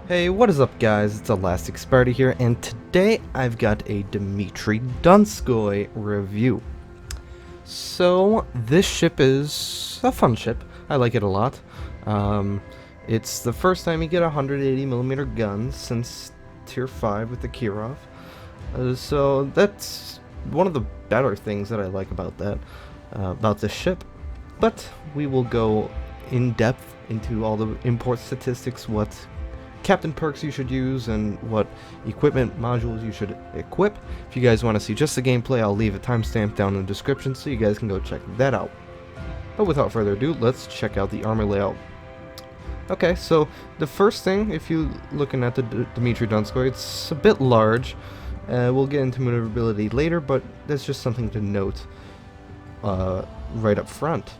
Hey, what is up guys? It's ElasticSpyder here, and today I've got a Dimitry Donskoi review. So, this ship is a fun ship. I like it a lot. It's the first time you get 180mm guns since Tier 5 with the Kirov. So that's one of the better things that I like about about this ship. But we will go in depth into all the import statistics, what captain perks you should use, and what equipment modules you should equip. If you guys want to see just the gameplay, I'll leave a timestamp down in the description so you guys can go check that out. But without further ado, let's check out the armor layout. Okay, so the first thing, if you're looking at the Dimitry Donskoi, it's a bit large. We'll get into maneuverability later, but that's just something to note right up front.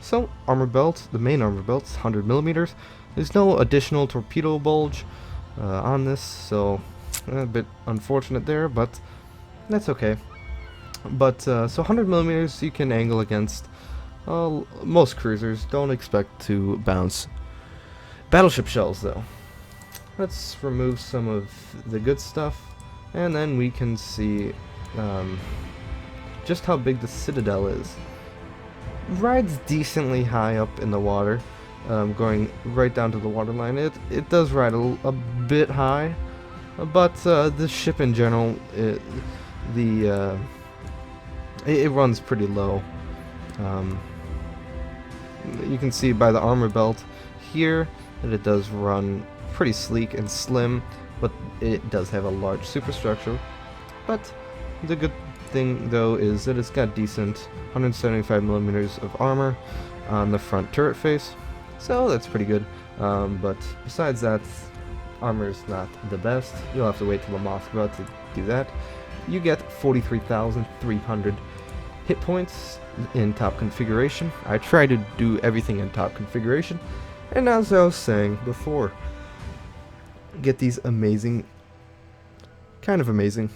So, armor belt, the main armor belt is 100mm. There's no additional torpedo bulge on this, so a bit unfortunate there, but that's okay. But so 100mm you can angle against most cruisers. Don't expect to bounce battleship shells though. Let's remove some of the good stuff, and then we can see just how big the Citadel is. Rides decently high up in the water. Going right down to the waterline. It does ride a bit high, but the ship in general, it runs pretty low. You can see by the armor belt here that it does run pretty sleek and slim, but it does have a large superstructure. But the good thing though is that it's got decent 175mm of armor on the front turret face. So that's pretty good, but besides that, armor's not the best. You'll have to wait till the Moskva to do that. You get 43,300 hit points in top configuration. I try to do everything in top configuration, and as I was saying before, get these amazing, kind of amazing,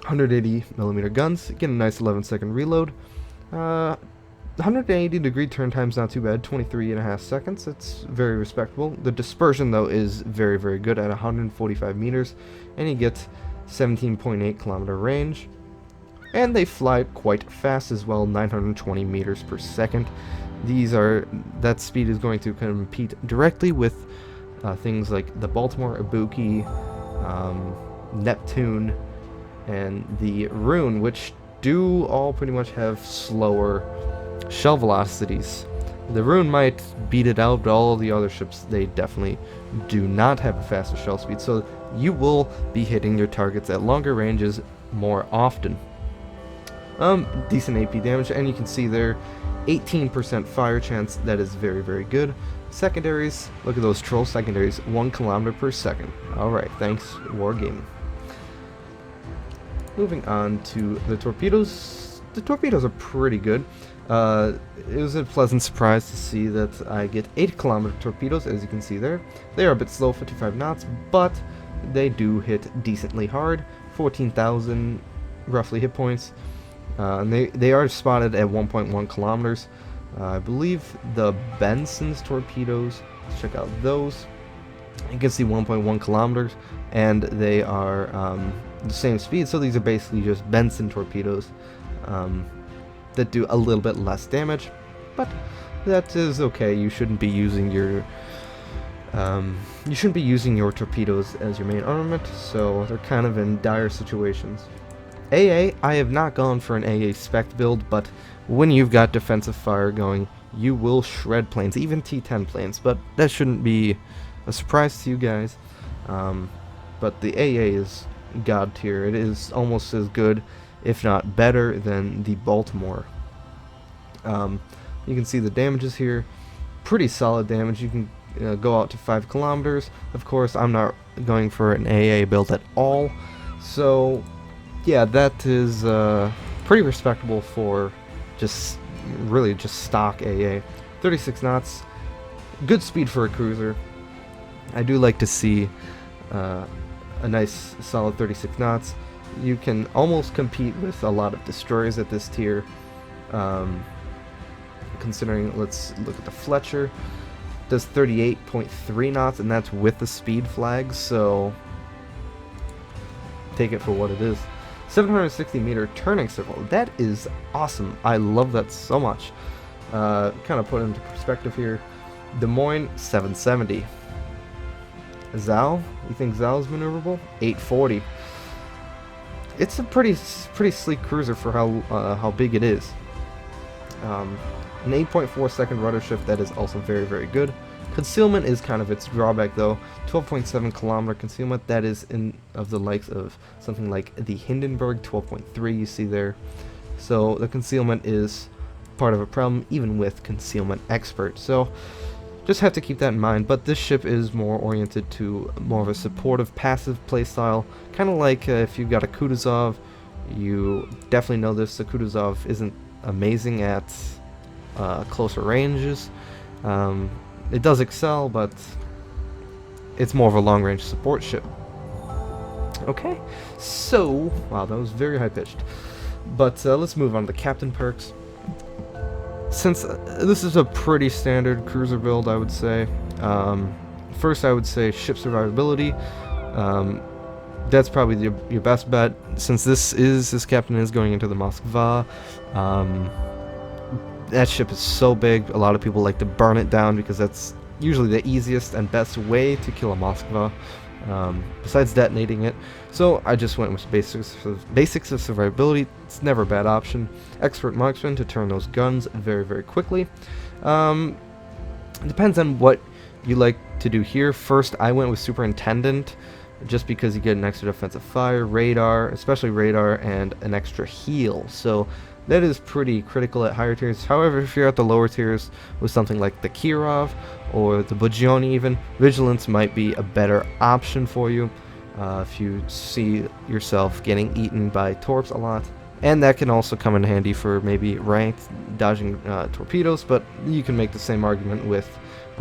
180mm guns. Get a nice 11-second reload. 180-degree turn time's not too bad, 23.5 seconds. It's very respectable. The dispersion though is very, very good at 145 meters, and you get 17.8 kilometer range. And they fly quite fast as well, 920 meters per second. That speed is going to compete directly with things like the Baltimore, Ibuki, Neptune, and the Rune, which do all pretty much have slower shell velocities. The Rune might beat it out, but all of the other ships, they definitely do not have a faster shell speed, so you will be hitting your targets at longer ranges more often. Decent AP damage, and you can see there 18% fire chance. That is very, very good. Secondaries, look at those troll secondaries, 1 kilometer per second. Alright, thanks Wargaming. Moving on to the torpedoes. The torpedoes are pretty good. It was a pleasant surprise to see that I get 8-kilometer torpedoes, as you can see there. They are a bit slow, 55 knots, but they do hit decently hard, 14,000 roughly hit points. And they are spotted at 1.1 kilometers. I believe the Benson's torpedoes, let's check out those. You can see 1.1 kilometers, and they are the same speed, so these are basically just Benson torpedoes. That do a little bit less damage, but that is okay. You shouldn't be using your torpedoes as your main armament, so they're kind of in dire situations. AA, I have not gone for an AA spec build, but when you've got defensive fire going, you will shred planes, even T-10 planes, but that shouldn't be a surprise to you guys. But the AA is god tier. It is almost as good, if not better, than the Baltimore. You can see the damages here, pretty solid damage. You can go out to 5 kilometers. Of course, I'm not going for an AA build at all, so yeah, that is pretty respectable for really just stock AA. 36 knots, good speed for a cruiser. I do like to see a nice solid 36 knots. You can almost compete with a lot of destroyers at this tier. Considering, let's look at the Fletcher. does 38.3 knots, and that's with the speed flag, so take it for what it is. 760-meter turning circle. That is awesome. I love that so much. Kind of put it into perspective here. Des Moines, 770. Zao? You think Zao's maneuverable? 840. It's a pretty sleek cruiser for how big it is. An 8.4 second rudder shift, that is also very, very good. Concealment is kind of its drawback though. 12.7 kilometer concealment, that is of the likes of something like the Hindenburg, 12.3 you see there. So the concealment is part of a problem even with Concealment Expert. So just have to keep that in mind, but this ship is more oriented to more of a supportive passive playstyle, kind of like if you've got a Kutuzov. You definitely know this, the Kutuzov isn't amazing at closer ranges. It does excel, but it's more of a long-range support ship. Okay, so, wow, that was very high-pitched. But let's move on to the captain perks. Since this is a pretty standard cruiser build, I would say. First, I would say ship survivability. That's probably your best bet, since this captain is going into the Moskva. That ship is so big, a lot of people like to burn it down because that's usually the easiest and best way to kill a Moskva, besides detonating it. So I just went with basics of survivability. It's never a bad option. Expert marksman to turn those guns very, very quickly. Depends on what you like to do here. First, I went with superintendent, just because you get an extra defensive fire, radar, especially radar, and an extra heal. So that is pretty critical at higher tiers. However, if you're at the lower tiers with something like the Kirov or the Bugioni even, Vigilance might be a better option for you if you see yourself getting eaten by torps a lot. And that can also come in handy for maybe ranked dodging torpedoes, but you can make the same argument with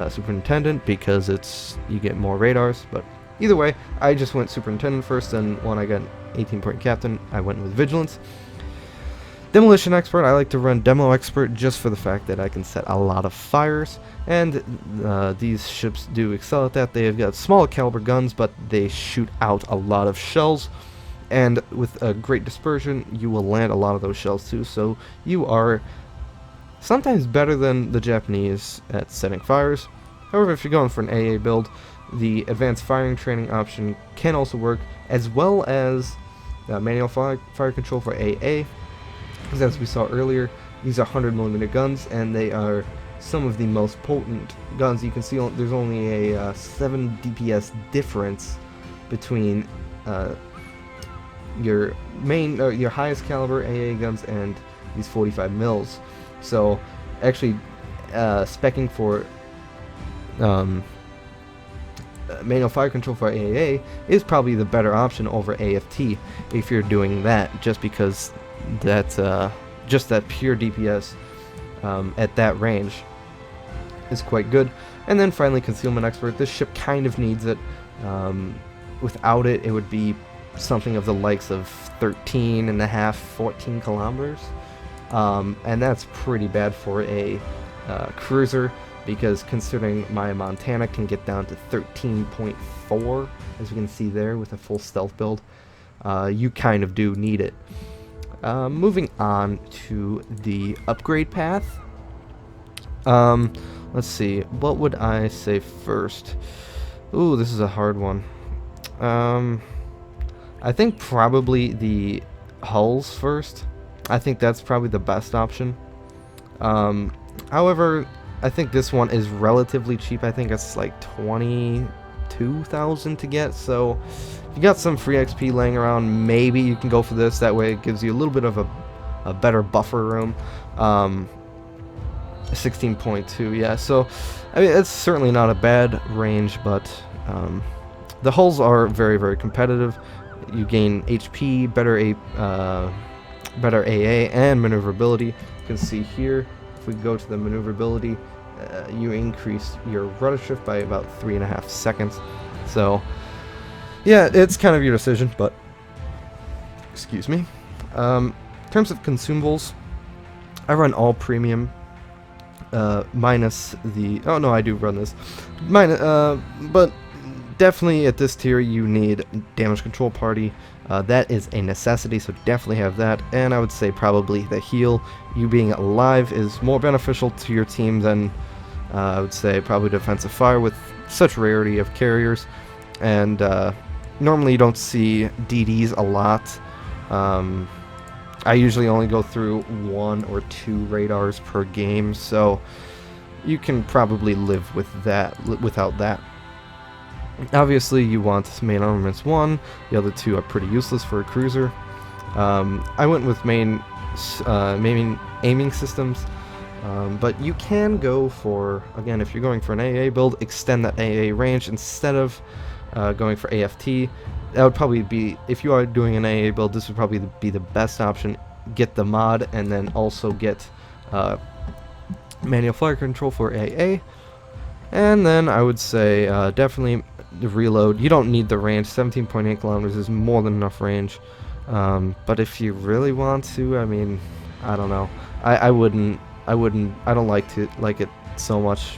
Superintendent because you get more radars. But either way, I just went Superintendent first, and when I got 18-point captain, I went with Vigilance. Demolition Expert, I like to run Demo Expert just for the fact that I can set a lot of fires, and these ships do excel at that. They've got smaller caliber guns, but they shoot out a lot of shells, and with a great dispersion, you will land a lot of those shells too, so you are sometimes better than the Japanese at setting fires. However, if you're going for an AA build, the Advanced Firing Training option can also work, as well as manual fire control for AA. Because as we saw earlier, these are 100mm guns, and they are some of the most potent guns. You can see there's only a 7 DPS difference between your highest caliber AA guns and these 45 mils. So actually speccing for manual fire control for AA is probably the better option over AFT if you're doing that, just because just that pure DPS at that range is quite good. And then finally, Concealment Expert. This ship kind of needs it. Without it, it would be something of the likes of 13.5, 14 kilometers. And that's pretty bad for a cruiser, because considering my Montana can get down to 13.4, as we can see there with a full stealth build, you kind of do need it. Moving on to the upgrade path. Let's see, what would I say first? Ooh, this is a hard one. I think probably the hulls first. I think that's probably the best option. However, I think this one is relatively cheap. I think it's like 22,000 to get, so if you got some free XP laying around, maybe you can go for this. That way it gives you a little bit of a better buffer room. 16.2, yeah, so I mean, it's certainly not a bad range, but the hulls are very, very competitive. You gain HP, better AA, and maneuverability. You can see here, if we go to the maneuverability, you increase your rudder shift by about 3.5 seconds. So yeah, it's kind of your decision, but excuse me. In terms of consumables, I run all premium. minus the... Oh, no, I do run this. But definitely at this tier you need damage control party. That is a necessity, so definitely have that. And I would say probably the heal. You being alive is more beneficial to your team than I would say probably defensive fire with such rarity of carriers. And normally you don't see DDs a lot. I usually only go through 1 or 2 radars per game, so you can probably live with that without that. Obviously, you want main armaments 1. The other 2 are pretty useless for a cruiser. I went with main aiming systems, but you can go for, again, if you're going for an AA build, extend that AA range instead of going for AFT. That would probably be, if you are doing an AA build, this would probably be the best option. Get the mod and then also get manual fire control for AA. And then I would say definitely the reload. You don't need the range. 17.8 kilometers is more than enough range. But if you really want to, I mean, I don't know. I don't like it so much.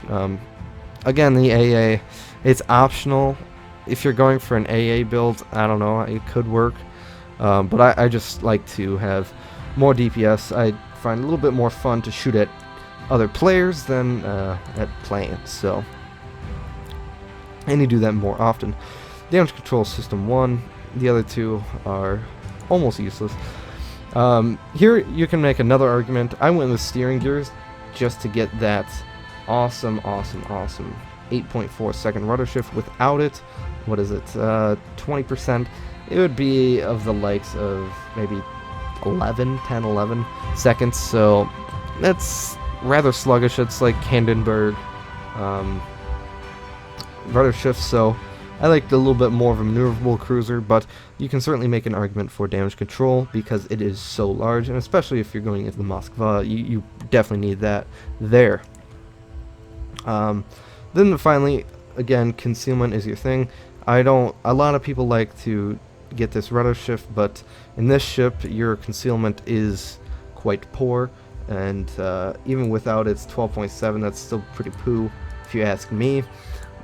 Again, the AA, it's optional. If you're going for an AA build, I don't know, it could work. But I just like to have more DPS. I find it a little bit more fun to shoot at other players than at planes. So, and you do that more often. Damage control system 1. The other 2 are almost useless. Here you can make another argument. I went with steering gears just to get that awesome 8.4 second rudder shift. Without it, what is it, 20%, it would be of the likes of maybe 10, 11 seconds, so that's rather sluggish. It's like Hindenburg rudder shift, so I like a little bit more of a maneuverable cruiser, but you can certainly make an argument for damage control because it is so large, and especially if you're going into the Moskva, you definitely need that there. Then finally, again, concealment is your thing. A lot of people like to get this rudder shift, but in this ship, your concealment is quite poor, and even without its 12.7, that's still pretty poo, if you ask me.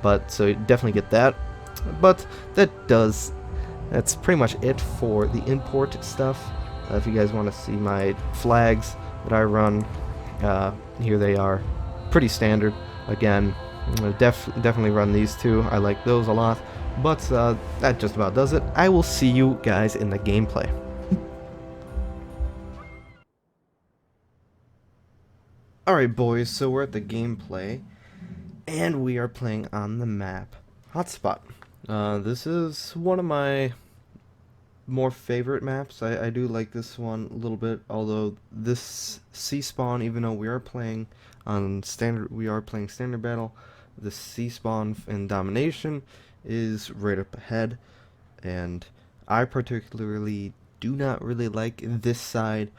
But so you definitely get that. But that's pretty much it for the import stuff. If you guys want to see my flags that I run, here they are, pretty standard. Again, definitely run these 2. I like those a lot. But that just about does it. I will see you guys in the gameplay. Alright boys, so we're at the gameplay, and we are playing on the map Hotspot. This is one of my more favorite maps. I do like this one a little bit, although this sea spawn, even though we are playing standard battle, the sea spawn in domination is right up ahead, and I particularly do not really like this side.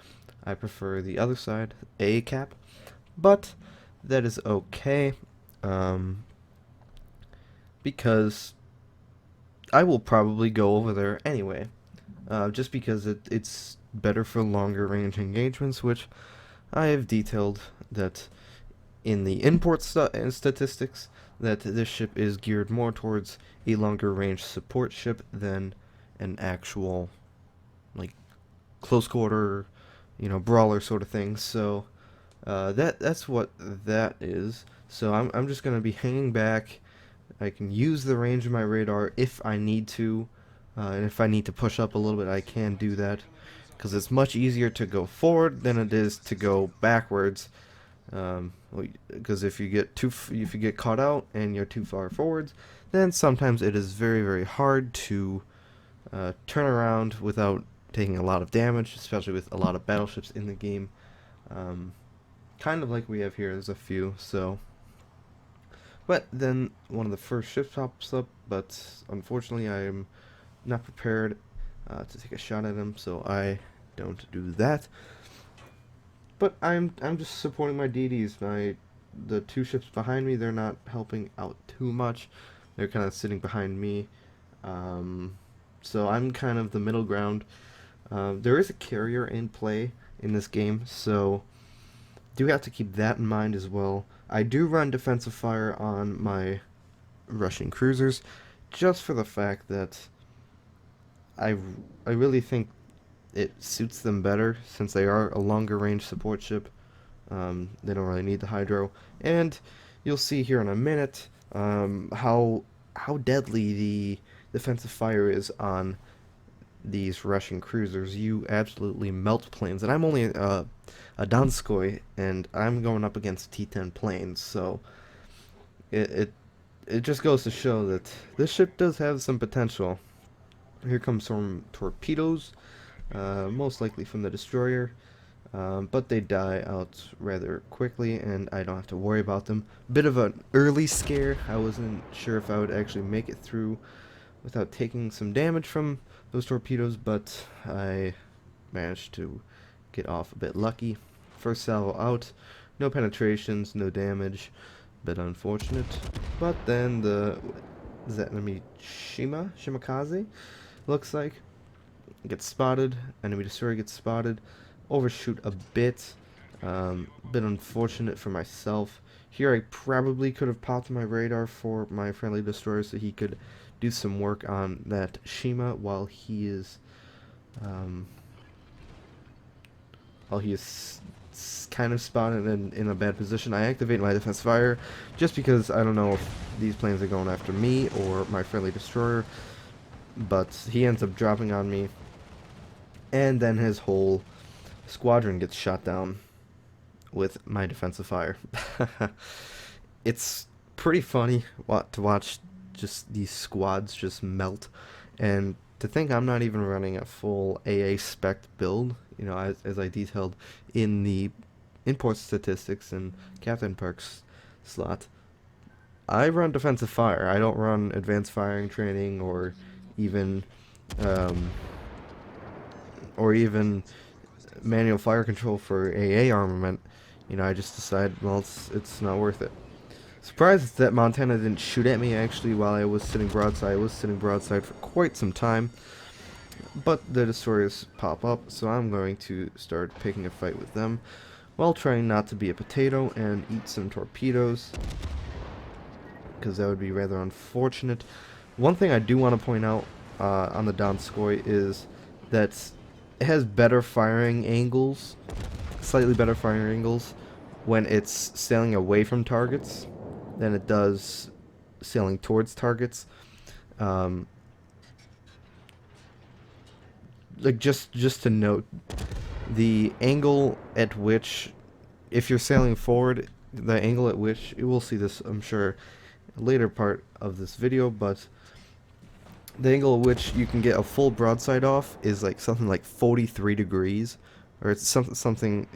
I prefer the other side, A cap, but that is okay, because I will probably go over there anyway, just because it's better for longer range engagements, which I have detailed that in the import statistics, that this ship is geared more towards a longer range support ship than an actual, like, close quarter, brawler sort of thing. So that's what that is. So I'm just gonna be hanging back. I can use the range of my radar if I need to, and if I need to push up a little bit, I can do that, because it's much easier to go forward than it is to go backwards. Because if you get caught out and you're too far forwards, then sometimes it is very, very hard to turn around without taking a lot of damage, especially with a lot of battleships in the game. Kind of like we have here. There's a few. So, but then one of the first ships pops up, but unfortunately I am not prepared to take a shot at him, so I don't do that. But I'm just supporting my DDs. The 2 ships behind me, they're not helping out too much. They're kind of sitting behind me. So I'm kind of the middle ground. There is a carrier in play in this game, so do have to keep that in mind as well. I do run defensive fire on my Russian cruisers, just for the fact that I, I really think it suits them better since they are a longer range support ship. They don't really need the hydro, and you'll see here in a minute how deadly the defensive fire is on these Russian cruisers. You absolutely melt planes, and I'm only a Donskoi, and I'm going up against T-10 planes, so it, it it just goes to show that this ship does have some potential. Here comes some torpedoes, most likely from the destroyer, but they die out rather quickly, and I don't have to worry about them. Bit of an early scare. I wasn't sure if I would actually make it through without taking some damage from those torpedoes, but I managed to get off a bit lucky. First salvo out, no penetrations, no damage, bit unfortunate. But then is that enemy Shimakaze? Looks like gets spotted. Enemy destroyer gets spotted. Overshoot a bit. Bit unfortunate for myself. Here I probably could have popped my radar for my friendly destroyer so he could do some work on that Shima while he is kind of spotted in a bad position. I activate my defense fire just because I don't know if these planes are going after me or my friendly destroyer, but he ends up dropping on me, and then his whole squadron gets shot down with my defensive fire. It's pretty funny to watch just these squads just melt, and to think I'm not even running a full AA spec build, you know, as I detailed in the import statistics and Captain Perks slot. I run defensive fire. I don't run advanced firing training even um, or even manual fire control for AA armament. You know, I just decided, well, it's not worth it. Surprised that Montana didn't shoot at me actually while I was sitting broadside. I was sitting broadside for quite some time, but the destroyers pop up, so I'm going to start picking a fight with them while trying not to be a potato and eat some torpedoes, because that would be rather unfortunate. One thing I do want to point out on the Donskoi is that it has better firing angles, slightly better firing angles, when it's sailing away from targets than it does sailing towards targets. Like just to note, the angle at which, if you're sailing forward, the angle at which, you will see this, I'm sure, later part of this video, but the angle at which you can get a full broadside off is like something like 43 degrees, or it's something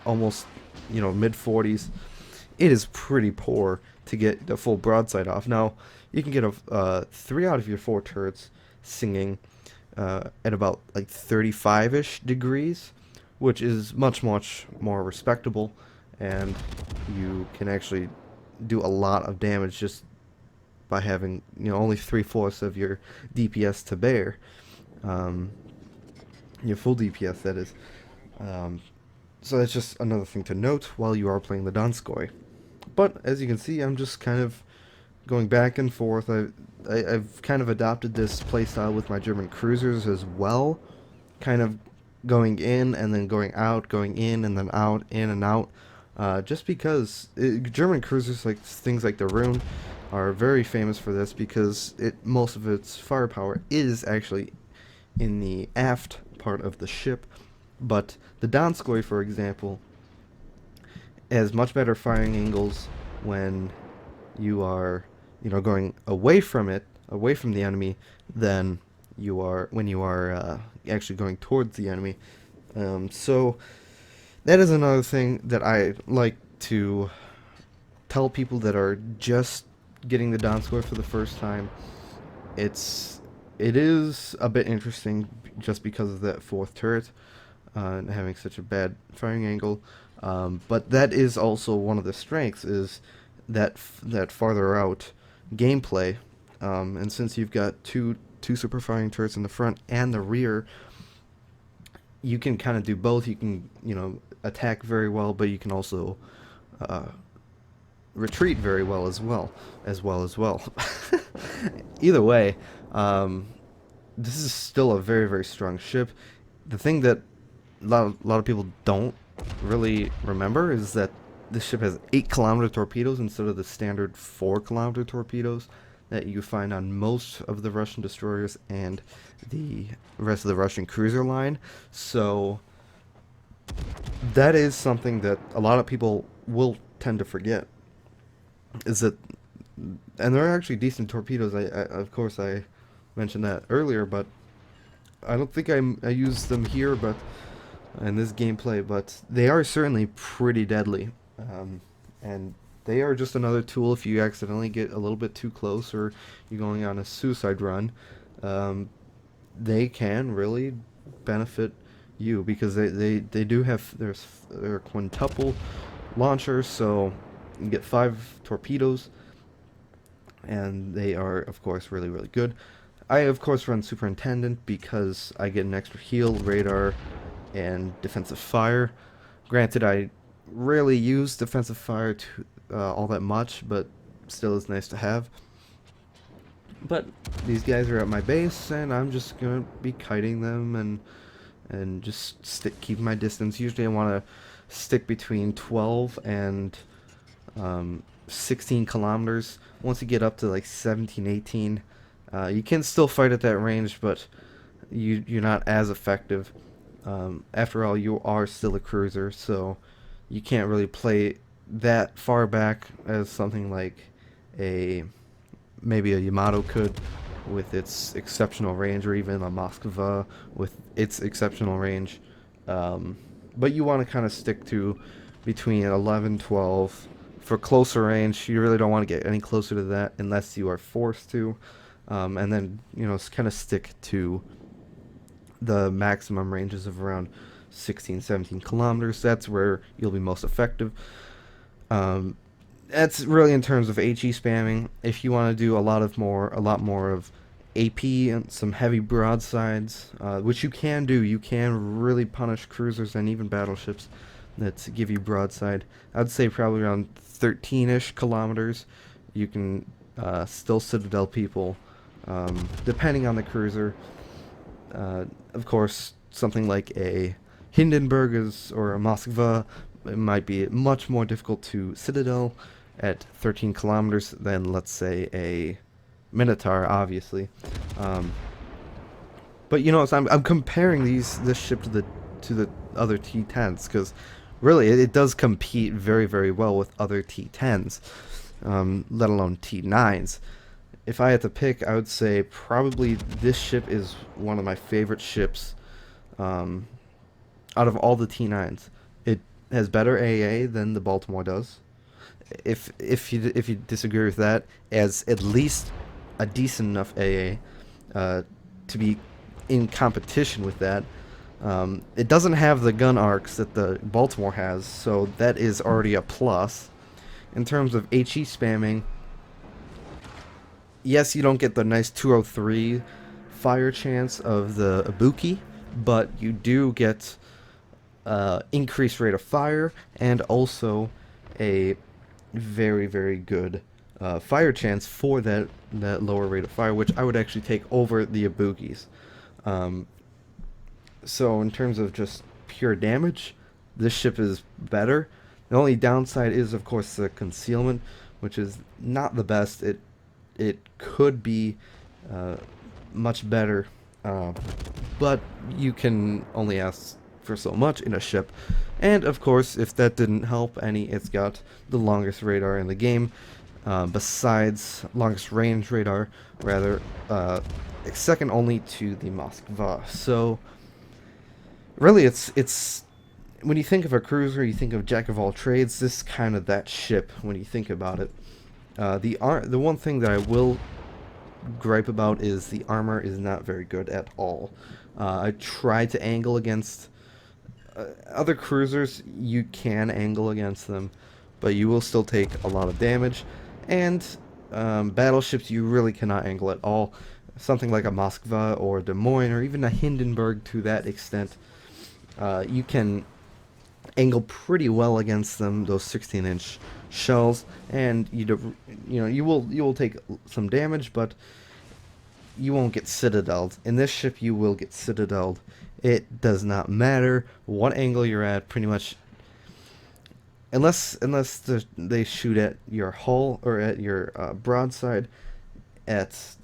almost, you know, mid 40s. It is pretty poor to get the full broadside off. Now, you can get a 3 out of your 4 turrets singing at about like 35-ish degrees, which is much more respectable, and you can actually do a lot of damage just by having, you know, only 3/4 of your DPS to bear, your full DPS, that is. So that's just another thing to note while you are playing the Donskoi. But as you can see, I'm just kind of going back and forth. I've kind of adopted this playstyle with my German cruisers as well, kind of going in and then going out, going in and then out, in and out, just because German cruisers, like things like the Rune, are very famous for this, because most of its firepower is actually in the aft part of the ship. But the Donskoi, for example, has much better firing angles when you are, you know, going away from the enemy, than you are when you are actually going towards the enemy. So that is another thing that I like to tell people that are just getting the Donskoi for the first time. It is a bit interesting just because of that 4th turret and having such a bad firing angle. But that is also one of the strengths, is that farther out gameplay. And since you've got two super firing turrets in the front and the rear, you can kind of do both. You can, you know, attack very well, but you can also uh, retreat very well as well, as well. Either way, um, this is still a very, very strong ship. The thing that a lot of people don't really remember is that this ship has 8-kilometer torpedoes instead of the standard 4-kilometer torpedoes that you find on most of the Russian destroyers and the rest of the Russian cruiser line. So that is something that a lot of people will tend to forget. Is that, and they're actually decent torpedoes. Of course I mentioned that earlier, but I don't think I used them here, but in this gameplay. But they are certainly pretty deadly, and they are just another tool if you accidentally get a little bit too close or you're going on a suicide run. They can really benefit you because they do have their quintuple launchers, so you get 5 torpedoes, and they are of course really, really good. I of course run Superintendent because I get an extra heal, radar, and defensive fire. Granted, I rarely use defensive fire all that much, but still is nice to have. But these guys are at my base, and I'm just gonna be kiting them and just keep my distance. Usually, I want to stick between 12 and 16 kilometers. Once you get up to like 17, 18, you can still fight at that range, but you're not as effective. After all, you are still a cruiser, so you can't really play that far back as something like maybe a Yamato could with its exceptional range, or even a Moskva with its exceptional range. But you want to kind of stick to between 11, 12 for closer range. You really don't want to get any closer to that unless you are forced to. And then, kind of stick to the maximum ranges of around 16, 17 kilometers. That's where you'll be most effective. That's really in terms of HE spamming. If you want to do a lot more of AP and some heavy broadsides, which you can do, you can really punish cruisers and even battleships that give you broadside. I'd say probably around 13-ish kilometers. You can still citadel people, depending on the cruiser. Of course, something like a Hindenburg or a Moskva, it might be much more difficult to citadel at 13 kilometers than, let's say, a Minotaur, obviously. But so I'm comparing this ship to the other T10s because really it does compete very, very well with other T10s, let alone T9s. If I had to pick, I would say probably this ship is one of my favorite ships out of all the T9s. It has better AA than the Baltimore does. If you disagree with that, as at least a decent enough AA to be in competition with that. It doesn't have the gun arcs that the Baltimore has, so that is already a plus. In terms of HE spamming, yes, you don't get the nice 203 fire chance of the Ibuki, but you do get increased rate of fire and also a very, very good fire chance for that lower rate of fire, which I would actually take over the Ibukis. So in terms of just pure damage, this ship is better. The only downside is, of course, the concealment, which is not the best. It could be much better, but you can only ask for so much in a ship. And of course, if that didn't help any, it's got the longest radar in the game, besides longest range radar, rather, second only to the Moskva. So really, it's when you think of a cruiser, you think of jack of all trades. This is kind of that ship when you think about it. The one thing that I will gripe about is the armor is not very good at all. I tried to angle against other cruisers. You can angle against them, but you will still take a lot of damage. And battleships, you really cannot angle at all. Something like a Moskva or Des Moines or even a Hindenburg to that extent, you can angle pretty well against them, those 16-inch shells, and you will take some damage, but you won't get citadeled. In this ship, you will get citadeled. It does not matter what angle you're at, pretty much, unless they shoot at your hull or at your broadside at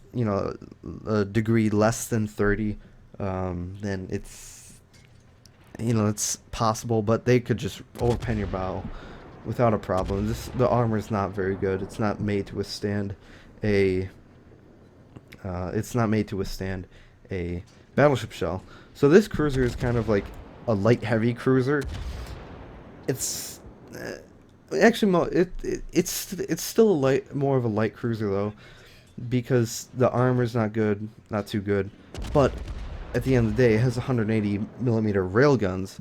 a degree less than 30, then it's possible, but they could just overpen your bow without a problem. The armor is not very good. It's not made to withstand a battleship shell. So this cruiser is kind of like a light heavy cruiser. It's actually it's still more of a light cruiser though, because the armor's not too good, but at the end of the day, it has 180 millimeter railguns.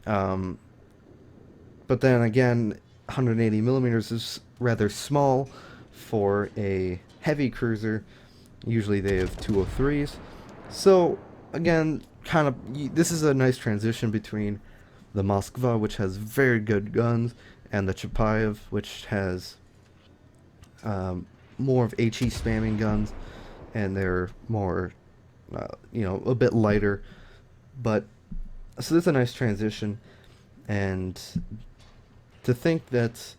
But then again, 180 millimeters is rather small for a heavy cruiser. Usually they have 203s. So again, this is a nice transition between the Moskva, which has very good guns, and the Chapayev, which has more of HE spamming guns, and they're more a bit lighter. But so this is a nice transition, and to think that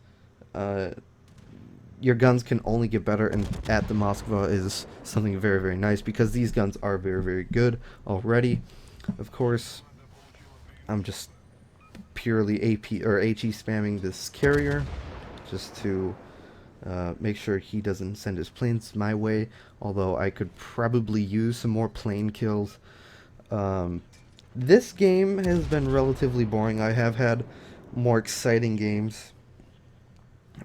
your guns can only get better at the Moskva is something very, very nice, because these guns are very, very good already. Of course, I'm just purely AP or HE spamming this carrier just to make sure he doesn't send his planes my way, although I could probably use some more plane kills. This game has been relatively boring. I have had more exciting games,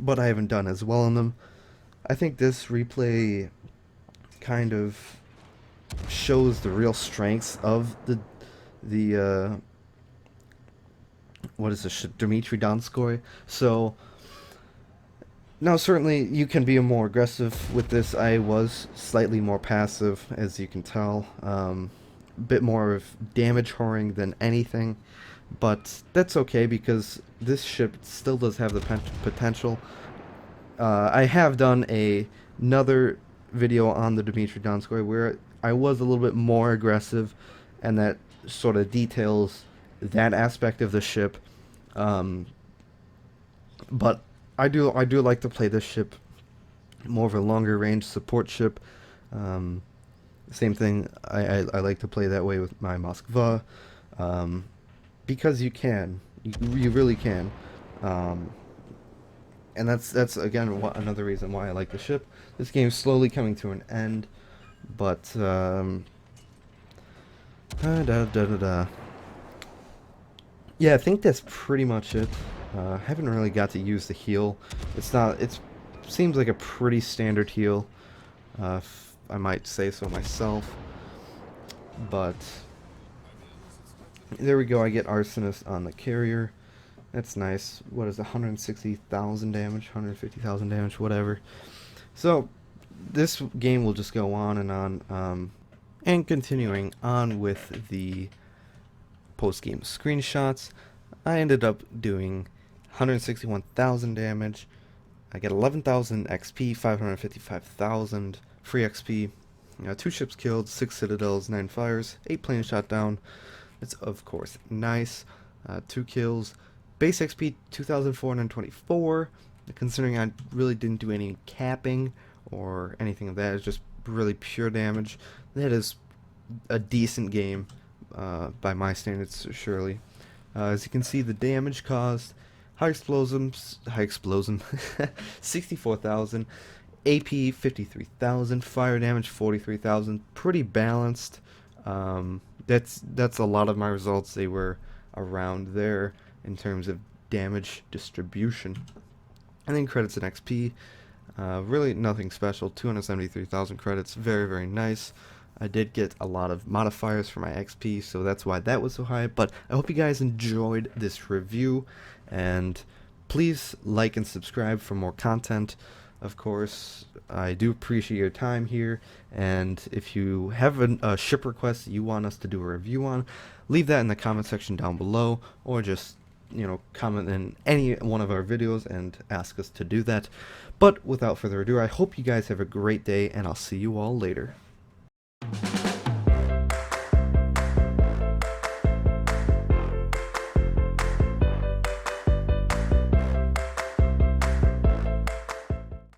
but I haven't done as well in them. I think this replay kind of shows the real strengths of the what is this, Dimitry Donskoi. So now certainly you can be more aggressive with this. I was slightly more passive, as you can tell. Bit more of damage whoring than anything, but that's okay because this ship still does have the potential. I have done another video on the Dimitry Donskoi where I was a little bit more aggressive, and that sort of details that aspect of the ship. But I do like to play this ship more of a longer range support ship. Same thing, I like to play that way with my Moskva, because you really can, and that's again another reason why I like the ship. This game's slowly coming to an end, but yeah, I think that's pretty much it. Haven't really got to use the heal. It seems like a pretty standard heal, if I might say so myself. But there we go. I get Arsonist on the carrier. That's nice. What is 160,000 damage, 150,000 damage, whatever. So this game will just go on and on. And continuing on with the post-game screenshots, I ended up doing 161,000 damage. I get 11,000 XP, 555,000 free XP. 2 ships killed, 6 citadels, 9 fires, 8 planes shot down. That's of course nice. 2 kills. Base XP 2,424. Considering I really didn't do any capping or anything of that, it's just really pure damage. That is a decent game by my standards, surely. As you can see, the damage caused: high explosion, 64,000, AP 53,000, fire damage 43,000. Pretty balanced. That's a lot of my results. They were around there in terms of damage distribution. And then credits and XP. Really nothing special. 273,000 credits. Very, very nice. I did get a lot of modifiers for my XP, so that's why that was so high. But I hope you guys enjoyed this review, and please like and subscribe for more content. Of course, I do appreciate your time here, and if you have a ship request you want us to do a review on, leave that in the comment section down below, or just comment in any one of our videos and ask us to do that. But without further ado, I hope you guys have a great day, and I'll see you all later.